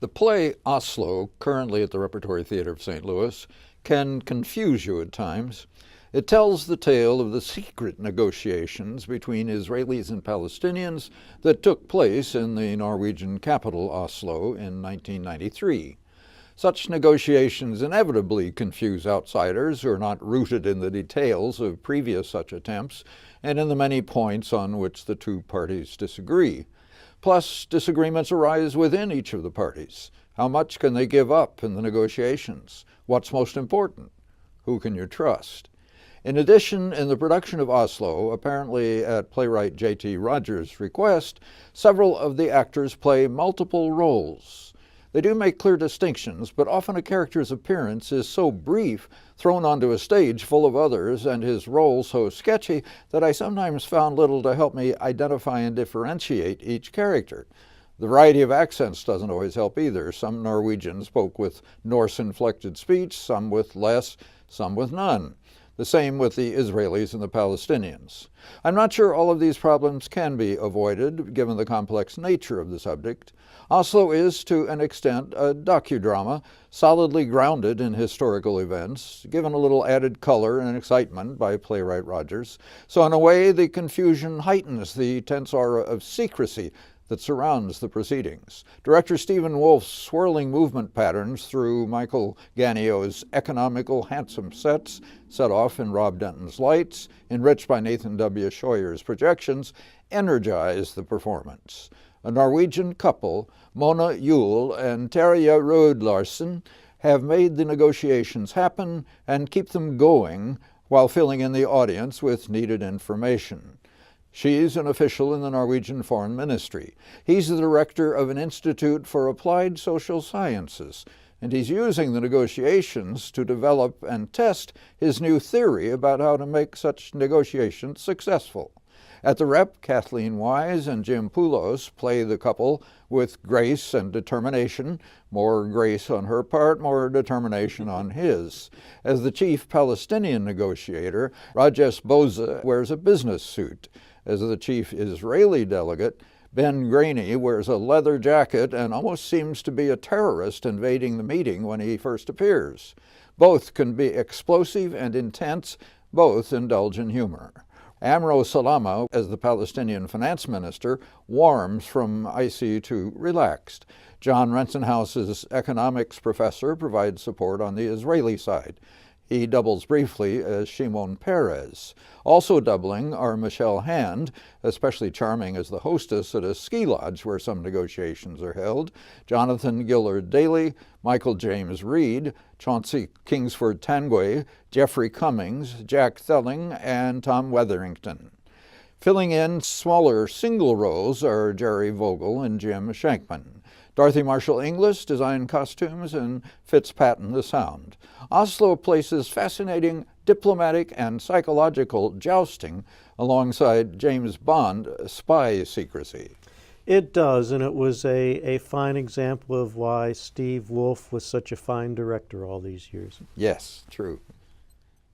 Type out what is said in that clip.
The play Oslo, currently at the Repretory Theater of St. Louis, can confuse you at times. It tells the tale of the secret negotiations between Israelis and Palestinians that took place in the Norwegian capital, Oslo, in 1993. Such negotiations inevitably confuse outsiders who are not rooted in the details of previous such attempts and in the many points on which the two parties disagree. Plus, disagreements arise within each of the parties. How much can they give up in the negotiations? What's most important? Who can you trust? In addition, in the production of Oslo, apparently at playwright J.T. Rogers' request, several of the actors play multiple roles. They do make clear distinctions, but often a character's appearance is so brief, thrown onto a stage full of others, and his role so sketchy, that I sometimes found little to help me identify and differentiate each character. The variety of accents doesn't always help either. Some Norwegians spoke with Norse-inflected speech, some with less, some with none. The same with the Israelis and the Palestinians. I'm not sure all of these problems can be avoided, given the complex nature of the subject. Oslo is, to an extent, a docudrama, solidly grounded in historical events, given a little added color and excitement by playwright Rogers. So in a way, the confusion heightens the tense aura of secrecy that surrounds the proceedings. Director Stephen Wolf's swirling movement patterns through Michael Ganio's economical, handsome sets, set off in Rob Denton's lights, enriched by Nathan W. Scheuer's projections, energize the performance. A Norwegian couple, Mona Juel and Terje Rød Larsen, have made the negotiations happen and keep them going while filling in the audience with needed information. She's an official in the Norwegian Foreign Ministry. He's the director of an Institute for Applied Social Sciences, and he's using the negotiations to develop and test his new theory about how to make such negotiations successful. At the Rep, Kathleen Wise and Jim Poulos play the couple with grace and determination, more grace on her part, more determination on his. As the chief Palestinian negotiator, Rajesh Boza wears a business suit. As the chief Israeli delegate, Ben Graney wears a leather jacket and almost seems to be a terrorist invading the meeting when he first appears. Both can be explosive and intense, both indulge in humor. Amro Salama, as the Palestinian finance minister, warms from icy to relaxed. John Rensenhouse's economics professor provides support on the Israeli side. He doubles briefly as Shimon Peres. Also doubling are Michelle Hand, especially charming as the hostess at a ski lodge where some negotiations are held, Jonathan Gillard Daly, Michael James Reed, Chauncey Kingsford Tanguay, Jeffrey Cummings, Jack Thelling, and Tom Wetherington. Filling in smaller single roles are Jerry Vogel and Jim Shankman. Dorothy Marshall Inglis designed costumes and Fitzpatrick the sound. Oslo places fascinating diplomatic and psychological jousting alongside James Bond spy secrecy. It does, and it was a fine example of why Steve Wolf was such a fine director all these years. Yes, true.